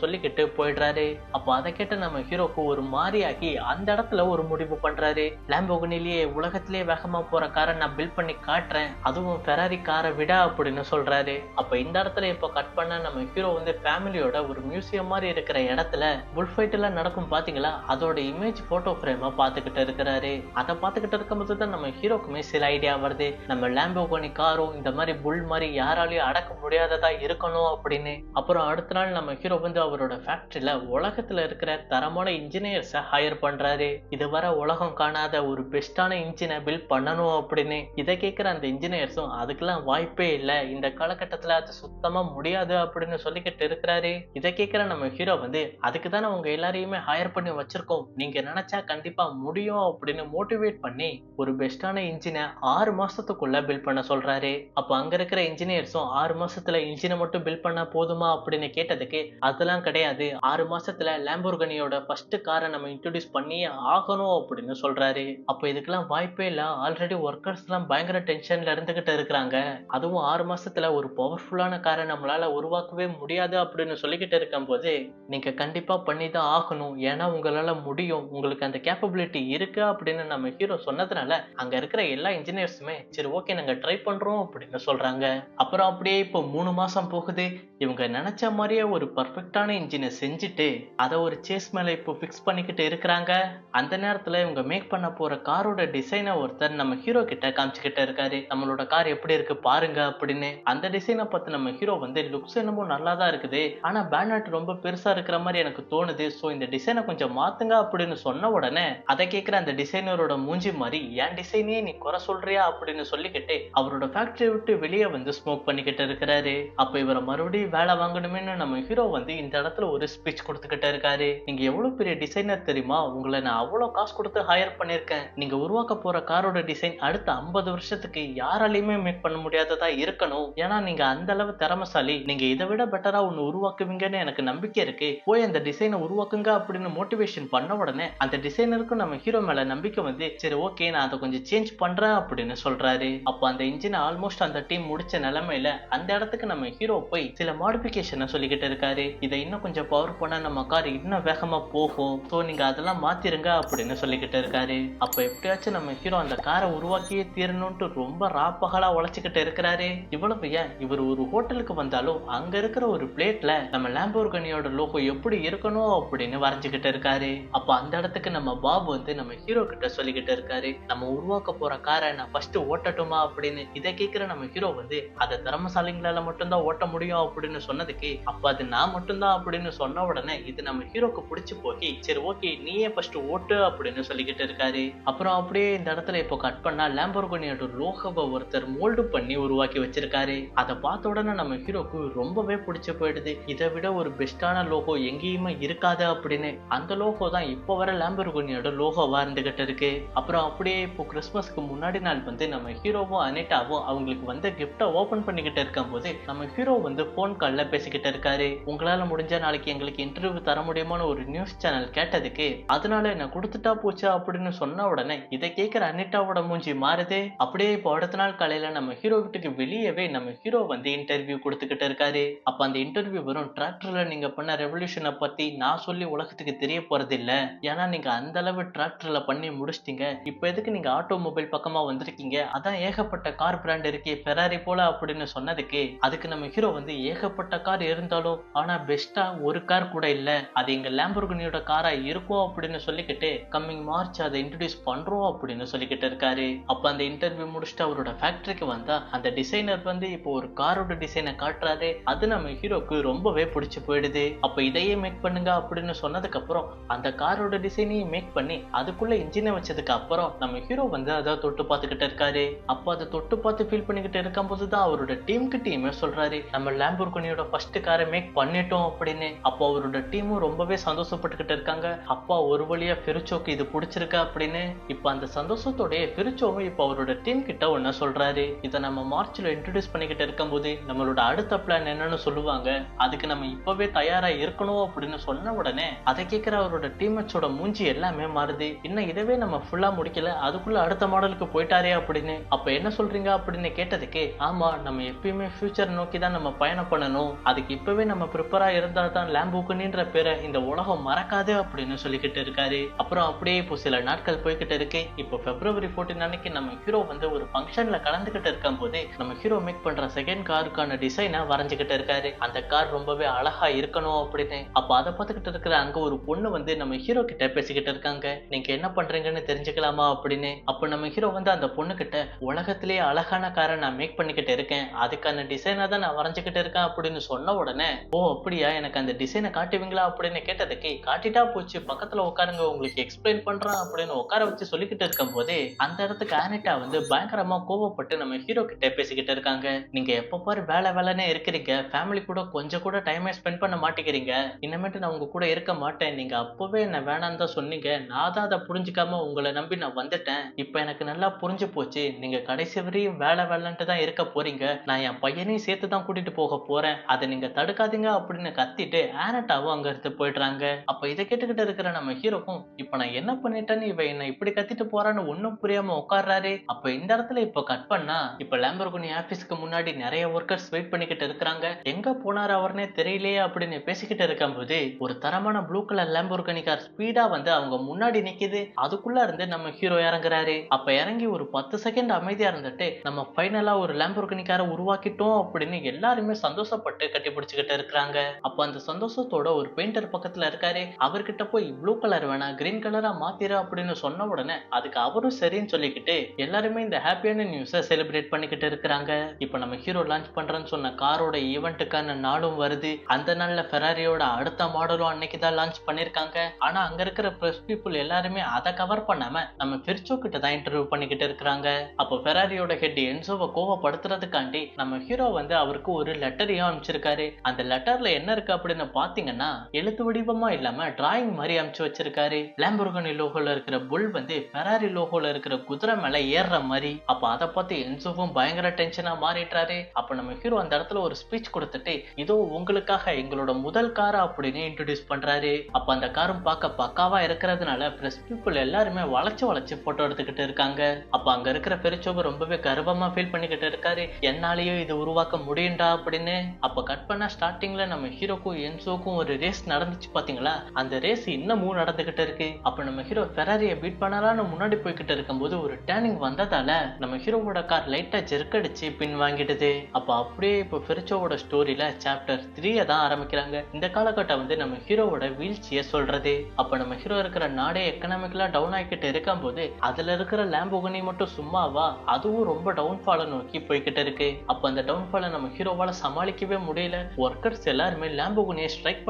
சொல்லிக்கிட்டு போயிடுறாரு. அப்போ அதை கேட்ட நம்ம ஹீரோக்கு ஒரு மாறியாகி அந்த இடத்துல ஒரு முடிவு பண்றாரு, லேம்போகனிலேயே உலகத்திலேயே வேகமா போற காரை நான் பில்ட் பண்ணி காட்டுறேன், அதுவும் ஃபெராரி காரை விட அப்படின்னு சொல்றாரு. அப்ப இந்த இடத்துல இப்போ கட் பண்ண நம்ம ஹீரோ வந்து ஃபேமிலியோட ஒரு மியூசியம் மாதிரி இருக்கிற இடத்துல புல் ஃபைட் எல்லாம் நடக்கும் பாத்தீங்களா, அதோட இமேஜ் போட்டோ ஃப்ரேமா பாத்துக்கிட்டு இருக்கிறாரு. அதை பாத்துக்கிட்டு இருக்கும்போது தான் நம்ம ஹீரோக்குமே சில ஐடியா வருது, நம்ம லேம்போகனி காரும் இந்த மாதிரி புல் மாதிரி யாராலையும் அடக்க முடியாததா இருக்கணும் அப்படின்னு. அப்புறம் அடுத்த நாள் நம்ம ஹீரோ வந்து அவரோட ஃபேக்டரியில உலகத்துல இருக்கிற தரமான இன்ஜினியர்ஸை ஹையர் பண்றாரு, இதுவரை உலகம் காணாத ஒரு பெஸ்டான இன்ஜினை பில்ட் பண்ணணும் அப்படின்னு. இதை கேட்கிற அந்த இன்ஜினியர்ஸும் அதுக்கெல்லாம் வாய்ப்பே இல்லை, இந்த காலகட்டத்துல அது சுத்தமா முடியாது அப்படின்னு சொல்லிக்கிட்டு இருக்கிறாரு. இதை கேட்கிற நம்ம ஹீரோ வந்து அதுக்கு தானே உங்க எல்லாரையுமே ஹையர் பண்ணி வச்சிருக்கோம், நீங்க நினைச்சா கண்டிப்பா முடியும் அப்படின்னு மோட்டிவேட் பண்ணி ஒரு பெஸ்டான இன்ஜினை 6 மாசத்துக்குள்ள பில்ட் பண்ண சொல்றாரு. அப்ப அங்க இருக்கிற இன்ஜினியர்ஸும் 6 மாசத்துல இன்ஜினை மட்டும் பில்ட் பண்ணா போதுமா அப்படின்னு கேட்டதுக்கு அதெல்லாம் கிடையாது, 6 மாசத்துல லேம்போர்கனியோட ஃபர்ஸ்ட் காரை நம்ம இன்ட்ரோடியூஸ் பண்ணியே ஆகணும் அப்படின்னு சொல்றாரு. அப்ப இதுக்கெல்லாம் வாய்ப்பே வாய்ப்பே இல்ல. ஆல்ரெடி ஒர்க்கர்ஸ் எல்லாம் பயங்கர டென்ஷன்ல இருந்துகிட்டு இருக்கிறாங்க. அதுவும் 6 மாசத்துல ஒரு பவர்ஃபுல்லான காரை நம்மளால உருவாக்கவே முடியாது அப்படின்னு சொல்லிக்கிட்டு இருக்கும்போது, நீங்க கண்டிப்பா பண்ணி தான் ஆகணும். ஏன்னா உங்களால முடியும். உங்களுக்கு அந்த கேப்பபிலிட்டி இருக்கு அப்படின்னு நம்ம ஹீரோ சொன்னதுனால, அங்க இருக்கிற எல்லா இன்ஜினியர்ஸுமே சரி ஓகே நாங்க ட்ரை பண்றோம் அப்படின்னு சொல்றாங்க. அப்புறம் அப்படியே இப்போ 3 மாசம் போகுது. இவங்க நினைச்ச மாதிரியே ஒரு பெர்ஃபெக்ட்டான இன்ஜினை செஞ்சுட்டு, அத ஒரு சேஸ் மேல இப்போ ஃபிக்ஸ் பண்ணிக்கிட்டு இருக்கிறாங்க. அந்த நேரத்துல இவங்க மேக் பண்ண போற காரோட டிசைனை ஒருத்தர் நம்ம ஹீரோ கிட்ட காமிச்சுக்கிட்டு இருக்காரு. நம்மளோட கார் எப்படி இருக்கு பாருங்க அப்படின்னு. அந்த டிசைனை பார்த்து நம்ம ஹீரோ வந்து லுக்ஸ் என்னமோ நல்லா தான் இருக்குது. ஆனா பேனட் ரொம்ப பெருசா இருக்கிற மாதிரி எனக்கு தோணுது. சோ இந்த டிசைனை கொஞ்சம் மாத்துங்க அப்படின்னு சொன்ன உடனே அதை கேட்கிற அந்த டிசைனரோட மூஞ்சி மாதிரி என் டிசைனையே நீ குறை சொல்றியா அப்படின்னு சொல்லிக்கிட்டு அவரோட ஃபேக்டரி விட்டு வெளியே வந்து ஸ்மோக் பண்ணிக்கிட்டு இருக்கிறாரு. அப்ப இவரை மறுபடியும் வேலை வாங்கணுமேனு நம்ம ஹீரோ வந்து இந்த இடத்துல ஒரு ஸ்பீச் கொடுத்துக்கிட்டு இருக்காரு. நீங்க எவ்வளவு பெரிய டிசைனர் தெரியுமா? உங்களை நான் அவ்வளவு காசு கொடுத்து ஹையர் பண்ணிருக்கேன். நீங்க உருவாக்க போற காரோட டிசைன் அடுத்த 50 வருஷத்துக்கு யாராலையுமே மேக் பண்ண முடியாததா இருக்கணும். ஏன்னா நீங்க அந்த அளவு திறமைசாலி. நீங்க இதை விட பெட்டரா ஒன்னு உருவாக்குவீங்கன்னு எனக்கு நம்பிக்கை இருக்கு. போய் அந்த டிசைனை உருவாக்குங்க அப்படின்னு மோட்டிவேஷன் பண்ண உடனே அந்த டிசைனருக்கும் நம்ம ஹீரோ மேல நம்பிக்கை வந்து சரி ஓகே நான் அதை கொஞ்சம் சேஞ்ச் பண்றேன் அப்படின்னு சொல்றாரு. அப்ப அந்த இன்ஜினை ஆல்மோஸ்ட் அந்த டீம் முடிச்ச நிலைமையில அந்த இடத்துக்கு நம்ம ஹீரோ போய் சில மாடிஃபிகேஷன் சொல்லிக்கிட்டு இருக்காரு. இதை இன்னும் கொஞ்சம் பவர் பண்ணா நம்ம கார் இன்னும் வேகமா போகும். சோ நீங்க அதெல்லாம் மாத்திருங்க அப்படின்னு சொல்லிக்கிட்டு இருக்காரு. அப்ப எப்படியாச்சும் நம்ம ஹீரோ அந்த காரை உருவாக்கியே தீரணும்ட்டு ரொம்ப ராப்பகலா உழைச்சுக்கிட்டு இருக்கிறாரு. இவ்வளவு ஏன் இவர் ஒரு ஹோட்டலுக்கு வந்தாலும் அங்க இருக்கிற ஒரு பிளேட்ல நம்ம லாம்போர்கினியோட லோகோ எப்படி இருக்கணும் அப்படின்னு வரைஞ்சுக்கிட்டு இருக்காரு. அப்ப அந்த இடத்துக்கு நம்ம பாபு வந்து நம்ம ஹீரோ கிட்ட சொல்லிக்கிட்டு இருக்காரு, நம்ம உருவாக்க போற காரை நான் ஃபர்ஸ்ட் ஓட்டட்டுமா அப்படின்னு. இதை கேட்கிற நம்ம ஹீரோ வந்து அதை திறமசாலிங்களால மட்டும்தான் ஓட்ட முடியும் அப்படின்னு சொன்னதுக்கு அப்ப அது நான் மட்டும்தான் அப்படின்னு சொன்ன உடனே இது நம்ம ஹீரோக்கு பிடிச்சு போய் சரி ஓகே நீயே ஃபர்ஸ்ட் ஓட்டு அப்படின்னு சொல்லிக்கிட்டு இருக்காரு. அப்புறம் அப்படியே இந்த இடத்துல இப்போ கட் பண்ணா லாம்போர்கினியோட லோகோவை ஒருத்தர் மோல்டு பண்ணி உருவாக்கி வச்சிருக்காரு. அதை பார்த்த உடனே நம்ம ஹீரோக்கு ரொம்பவே பிடிச்சு போயிடுது. இதை விட ஒரு பெஸ்டான லோகோ எங்கேயுமே இருக்காது அப்படின்னு. அந்த லோகோ தான் இப்போ வர லாம்போர்கினியோட லோகோவா இருந்துகிட்டு இருக்கு. அப்புறம் அப்படியே இப்போ கிறிஸ்துமஸ்க்கு முன்னாடி நாள் வந்து நம்ம ஹீரோவும் அனிட்டாவும் அவங்களுக்கு வந்து கிஃப்டை ஓபன் பண்ணிக்கிட்டு இருக்கும் போது நம்ம ஹீரோ வந்து போன் கால்ல பேசிக்கிட்டு இருக்காரு. உங்களால முடிஞ்ச நாளைக்கு எங்களுக்கு இன்டர்வியூ தர முடியுமான்னு ஒரு நியூஸ் சேனல் கேட்டதுக்கு அதனால என்ன கொடுத்துட்டா போச்சா அப்படின்னு சொன்ன உடனே இதை கேட்கிற அனிட்டாவோட மூஞ்சி மாறுது. அப்படியே இப்போ அடுத்த நாள் காலையில நம்ம ஹீரோ வீட்டுக்கு வெளியவே நம்ம ஹீரோ வந்து இன்டர்வியூ கொடுத்துக்கிட்டு இருக்காரு. அப்ப அந்த இன்டர்வியூ வரும் டிராக்டர்ல நீங்க பண்ண ரெவல்யூஷனை பத்தி நான் சொல்லி உலகத்துக்கு தெரிய போறது இல்ல. ஏன்னா நீங்க அந்த அளவு டிராக்டர்ல பண்ணி முடிச்சிட்டீங்க. இப்ப எதுக்கு நீங்க ஆட்டோமொபைல் பக்கமா வந்திருக்கீங்க? அதான் ஏகப்பட்ட கார் பிராண்ட் இருக்கே ஃபெராரி போல அப்படின்னு சொன்னதுக்கு அதுக்கு நம்ம ஹீரோ வந்து ஏகப்பட்ட கார் இருந்தாலும் ஆனா பெஸ்டா ஒரு கார் கூட இல்ல. அது எங்க லாம்போர்கினியோட காரா இருக்கும் அப்படின்னு சொல்லிக்கிட்டு கம்மிங் மார்ச் அதை இன்ட்ரோடியூஸ் பண்றோம் அப்படின்னு சொல்லிக்கிட்டு இருக்காரு. அப்ப அந்த இன்டர்வியூ முடிச்சுட்டு அவரோட ஃபேக்டரிக்கு வந்தா அந்த டிசைனர் வந்து இப்போ ஒரு காரோட டிசைனை காட்டுறாரு. அது நம்ம ஹீரோக்கு ரொம்பவே பிடிச்சு போயிடுது. அப்ப இதையே மேக் பண்ணுங்க அப்படின்னு சொன்னதுக்கு அப்புறம் அந்த காரோட டிசைனையும் மேக் பண்ணி அதுக்குள்ள இன்ஜினை வச்சதுக்கு அப்புறம் நம்ம ஹீரோ வந்து அதை தொட்டு பார்த்துக்கிட்டு இருக்காரு. அப்ப அதை தொட்டு பார்த்து ஃபீல் பண்ணிக்கிட்டு இருக்கும் போதுதான் அவரோட டீமுக்கு டீமே சொல்றாரு நம்ம லாம்போர்கினியோட ஃபர்ஸ்ட் காரை மேக் பண்ணிட்டோம் அப்படின்னு. அப்போ அவரோட டீமும் ரொம்பவே சந்தோஷப்பட்டுக்கிட்டு இருக்காங்க. அப்பா ஒரு வழியா பெருச்சோக்கு இது பிடிச்சிருக்கா அப்படின்னு. இப்ப அந்த சந்தோஷத்தோட பெருச்சோவும் இப்ப அவரோட டீம் கிட்ட ஒண்ணு சொல்றாரு, இதை நம்ம மார்ச்ல இன்ட்ரோடியூஸ் பண்ணிக்கிட்டு இருக்கும் போது நம்மளோட அடுத்த பிளான் என்னன்னு சொல்லுவாங்க, அதுக்கு நம்ம இப்பவே தயாரா இருக்கணும் அப்படின்னு சொன்ன உடனே அதை கேட்கிற அவரோட டீம்மேட்ஸோட மூஞ்சி எல்லாமே மாறுது. இன்னும் இதவே நம்ம ஃபுல்லா முடிக்கல அதுக்குள்ள அடுத்த மாடலுக்கு போயிட்டாரே அப்படின்னு. அப்ப என்ன சொல்றீங்க அப்படின்னு கேட்டதுக்கு ஆமா நம்ம எப்பயுமே ஃபியூச்சர் நோக்கி தான் நம்ம பயணம் பண்ணணும். அதுக்கு இப்பவே நம்ம ப்ரிப்பரா இருந்தா தான் லாம்போர்கினின்ற பேரை இந்த உலகம் மறக்காது அப்படின்னு சொல்லிக்கிட்டு இருக்காரு. அப்புறம் அப்படியே இப்போ சில நாட்கள் போய்கிட்டு இருக்கு. இப்போ February 14 அன்னைக்கு நம்ம ஹீரோ வந்து ஒரு ஃபங்க்ஷன்ல கலந்துகிட்டு இருக்கும் போது நம்ம ஹீரோ மேக் பண்ற செகண்ட் காருக்கான டிசைனை வரைஞ்சுக்கிட்டு இருக்காரு. அந்த கார் ரொம்பவே அழகா இருக்கணும் அப்படின்னு. அப்ப அதை பார்த்துக்கிட்டு இருக்கிற அங்க ஒரு பொண்ணு வந்து நம்ம ஹீரோ கிட்ட பேசிக்கிட்டு இருக்காங்க, நீங்க என்ன பண்றீங்கன்னு தெரிஞ்சுக்கலாமா அப்படின்னு. அப்ப நம்ம ஹீரோ வந்து அந்த பொண்ணு கிட்ட உலகத்திலேயே அழகான காரை நான் மேக் பண்ணிக்கிட்டு இருக்கேன், அதுக்கான டிசைனை தான் நான் வரைஞ்சுக்கிட்டு இருக்கேன் அப்படின்னு சொன்ன உடனே ஓ அப்படியா எனக்கு அந்த டிசைனை காட்டுவீங்களா அப்படின்னு கேட்டதுக்கு காட்டிட்டா போச்சு பக்கத்துல உட்காருங்க உங்களுக்கு எக்ஸ்பிளைன் பண்றேன் அப்படின்னு உட்கார வச்சு சொல்லிக்கிட்டு இருக்கும் போதே அந்த இடத்துக்கு ஆனிட்டா வந்து பயங்கரமா கோவப்பட்டு நம்ம ஹீரோ கிட்ட பேசிக்கிட்டு இருக்காங்க, நீங்க எப்ப பாரு வேலை வேலைன்னே இருக்கிறீங்க, ஃபேமிலி கூட கொஞ்சம் கூட டைமே ஸ்பெண்ட் பண்ண மாட்டேங்கிறீங்க, இனிமேட்டு நான் உங்க கூட இருக்க மாட்டேன், நீங்க அப்பவே என்ன வேணான்னு தான் சொன்னீங்க, நான் தான் அதை புரிஞ்சுக்காம உங்களை நம்பி நான் வந்துட்டேன், இப்ப எனக்கு நல்லா புரிஞ்சு போச்சு, நீங்க கடைசி வரையும் வேலை வேலைன்ட்டு தான் இருக்க போறீங்க, நான் என் பையனையும் சேர்த்து தான் கூட்டிட்டு போக போறேன், அதை நீங்க தடுக்காதீங்க அப்படின்னு கத்திட்டு ஆனட்டாவும் அங்க இருந்து போயிடுறாங்க. அப்ப இதை கேட்டுக்கிட்டு இருக்கிற நம்ம ஹீரோக்கும் இப்ப நான் என்ன பண்ணிட்டேன்னு இவ என்ன இப்படி கத்திட்டு போறான்னு ஒண்ணும் புரியாம உட்கார்றாரு. அப்ப இந்த இடத்துல இப்ப கட் பண்ணா இப்ப லாம்போர்கினி ஆபீஸ்க்கு முன்னாடி நிறைய ஒர்க்கர்ஸ் வெயிட் பண்ணிக்கிட்டு இருக்காங்க. எங்க போனாரு அவர்னே தெரியலையே அப்படின்னு பேசிக்கிட்டு இருக்கும்போது ஒரு தரமான blue colour Lamborghini car speedo வந்து அவங்க முன்னாடி நிக்குது. அதுக்குள்ள இருந்து நம்ம ஹீரோ இறங்குறாரு. அப்ப இறங்கி ஒரு 10 செகண்ட் அமைதியா இருந்துட்டு நம்ம ஃபைனலா ஒரு லாம்போர்கினி காரை உருவாக்கிட்டோம் அப்படின்னு எல்லாருமே சந்தோஷப்பட்டு கட்டி பிடிச்சுக்கிட்டு இருக்காங்க. அப்ப அந்த சந்தோஷத்தோட ஒரு பெயிண்டர் பக்கத்துல இருக்காரு. அவர்கிட்ட போய் ப்ளூ கலர் வேணா கிரீன் கலரா மாத்திரு அப்படின்னு சொன்ன உடனே அதுக்கு அவரும் சரின்னு சொல்லிக்கிட்டு எல்லாருமே இந்த ஹாப்பியான நியூஸை செலிப்ரேட் பண்ணிக்கிட்டு இருக்காங்க. இப்ப நம்ம ஹீரோ லான்ச் பண்றேன்னு சொன்ன காரோட ஈவெண்ட்டுக்கான நாளும் வருது. அந்த நாள்ல ஃபெராரியோட அடுத்த மாடலும் அன்னைக்கு தான் லான்ச் பண்ணிருக்காங்க. ஆனா அங்க இருக்கிற பிரஸ் பீப்புள் எல்லாருமே அதை கவர் பண்ணாம நம்ம பிரிச்சோ கிட்ட தான் இன்டர்வியூ பண்ணிக்கிட்டு இருக்காங்க. அப்போ ஃபெராரியோட ஹெட் என்சோவை கோவப்படுத்துறதுக்காண்டி நம்ம ஹீரோ வந்து அவருக்கு ஒரு லெட்டரையும் அனுப்பிச்சிருக்காரு. அந்த லெட்டர்ல என்ன இருக்கு அப்படின்னு பாத்தீங்கன்னா எழுத்து வடிவமா இல்லாம டிராயிங் மாதிரி அனுப்பிச்சு வச்சிருக்காரு. லாம்போர்கினி லோகோல இருக்கிற புல் வந்து ஃபெராரி லோகோல இருக்கிற குதிரை மேல ஏறுற மாதிரி. அப்ப அதை பார்த்து என்சோவும் பயங்கர டென்ஷனா மாறிட்டாரு. அப்ப நம்ம ஹீரோ அந்த இடத்துல ஒரு ஸ்பீச் கொடுத்துட்டு இதோ உங்களுக்காக எங்களோட முதல் காரை அப்படின்னு இன்ட்ரோடியூஸ் பண்றாரு. அப்ப அந்த காரும் பார்க்க பக்காவா இருக்கிறதுனால பிரஸ் பீப்புள் எல்லாருமே வளைச்சு வளைச்சு போட்டோ எடுத்துக்கிட்டு இருக்காங்க. அப்ப அங்க இருக்கிற பெரிச்சோவை ரொம்பவே கர்வமா ஃபீல் பண்ணிக்கிட்டு இருக்காரு. என்னாலேயும் இது உருவாக்க முடியும்டா அப்படின்னு. அப்ப கட் பண்ணா ஸ்டார்டிங்ல நம்ம ஹீரோக்கும் என்சோக்கும் ஒரு ரேஸ் நடந்துச்சு பாத்தீங்களா? அந்த ரேஸ் இன்னமும் நடந்துகிட்டு இருக்கு. அப்ப நம்ம ஹீரோ ஃபெராரியை பீட் பண்ணலாம்னு முன்னாடி போய்கிட்டு இருக்கும்போது ஒரு டர்னிங் வந்ததால நம்ம ஹீரோவோட கார் லைட்டா ஜெர்க்கடிச்சு பின் வாங்கிடுது. அப்ப அப்படியே இப்போ பெரிச்சோவோட ஸ்டோரியில சாப்டர் 3 தான் ஆரம்பிக்கிறாங்க. இந்த காலகட்டம் வந்து நம்ம ஹீரோவோட வீழ்ச்சியை சொல்றது. அப்ப நம்ம ஹீரோ இருக்கிற நாடே எக்கனாமிக்கலா டவுன் ஆகிக்கிட்டு இருக்கும்போது அதுல இருக்கிற லாம்போர்கினி மட்டும் சும்மாவா அதுவும் ரொம்ப டவுன்ஃபாலை நோக்கி போய்கிட்டு இருக்கு. அப்ப அந்த டவுன்ஃபாலை நம்ம ஹீரோவால சமாளிக்கவே முடியல. ஒர்க்கர்ஸ் எல்லாருமே லாம்போர்கினியை ஸ்ட்ரைக்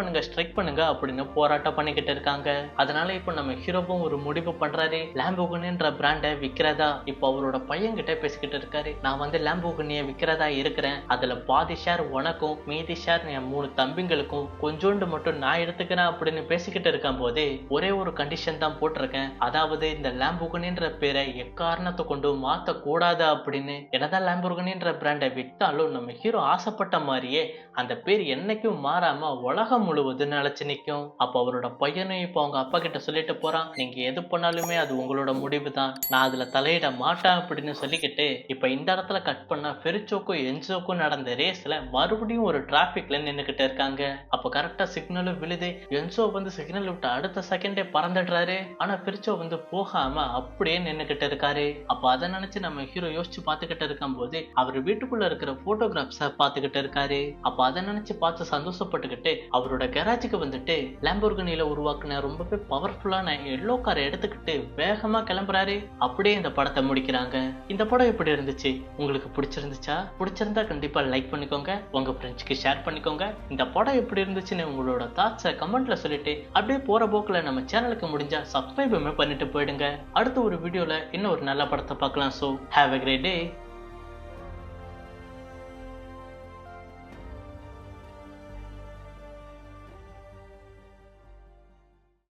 பண்ணுங்க அப்படின்னு போராட்டம் பண்ணிக்கிட்டு இருக்காங்க. அதனால இப்ப நம்ம ஹீரோவும் ஒரு முடிவு பண்றாரு. லாம்போர்கினின்ற பிராண்டை விக்கிறதா. இப்ப அவரோட பையன் கிட்ட பேசிக்கிட்டு இருக்காரு. நான் வந்து லாம்போர்கினியை விக்கிறதா இருக்கிறேன். அதுல பாதி ஷேர் உனக்கும் மீதி ஷேர் என் 3 தம்பிங்களுக்கும் கொஞ்சோண்டு மட்டும் நான் எடுத்துக்கிறேன் அப்படின்னு பேசிக்கிட்டு இருக்கும் போது ஒரே ஒரு கண்டிஷன் தான் போட்டிருக்கேன். அதாவது இந்த லாம்போர்கினின்ற பேரை எக்காரணத்தை கொண்டு மாத்த கூடாது அப்படின்னு. என்னதான் லாம்போர்கினின்ற பிராண்டை வித்தாலும் நம்ம ஹீரோ ஆசைப்பட்ட மாதிரியே அந்த பேர் என்னைக்கும் மாறாம உலகம் முழுவதும் நிலைச்சு நிற்கும். அப்ப அவரோட பையனும் இப்ப அவங்க அப்பா கிட்ட சொல்லிட்டு போறான், நீங்க எது பண்ணாலுமே அது உங்களோட முடிவு தான், நான் அதுல தலையிட மாட்டேன் அப்படின்னு சொல்லிக்கிட்டு இப்ப இந்த இடத்துல கட் பண்ணா பெரிச்சோக்கும் என்சோக்கும் நடந்த ரேஸ்ல மறுபடியும் ஒரு டிராபிக்ல நின்னுகிட்டு இருக்காங்க. அப்ப கரெக்டா சிக்னலும் விழுது. என்சோ வந்து சிக்னல் விட்டு அடுத்த செகண்டே பறந்துடுறாரு. ஆனா பெரிச்சோ வந்து போகாம அப்படியே நின்னுகிட்டு இருக்காரு. அப்ப அதை நினைச்சு நம்ம ஹீரோ யோசிச்சு பாத்துக்கிட்டு இருக்கும் போது அவர் வீட்டுக்குள்ள இருக்கிற போட்டோகிராஃப்ஸ பாத்துக்கிட்டு இருக்காரு. அப்ப அதை நினைச்சு பார்த்து சந்தோஷப்பட்டுக்கிட்டு அவரோட கராஜுக்கு வந்துட்டு லாம்போர்கினில உருவாக்குன ரொம்பவே பவர்ஃபுல்லான எல்லோ காரை எடுத்துக்கிட்டு வேகமா கிளம்புறாரு. அப்படியே இந்த படத்தை முடிக்கிறாங்க. இந்த படம் எப்படி இருந்துச்சு? உங்களுக்கு பிடிச்சிருந்துச்சா? பிடிச்சிருந்தா கண்டிப்பா லைக் பண்ணிக்கோங்க, உங்க ஃப்ரெண்ட்ஸ்க்கு ஷேர் பண்ணிக்கோங்க. இந்த படம் எப்படி இருந்துச்சுன்னு உங்களோட தாட்ஸை கமெண்ட்ல சொல்லிட்டு அப்படியே போற போக்குல நம்ம சேனலுக்கு முடிஞ்சா சப்ஸ்கிரைபுமே பண்ணிட்டு போயிடுங்க. அடுத்த ஒரு வீடியோல இன்னும் ஒரு நல்ல படத்தை பார்க்கலாம். So have a great day.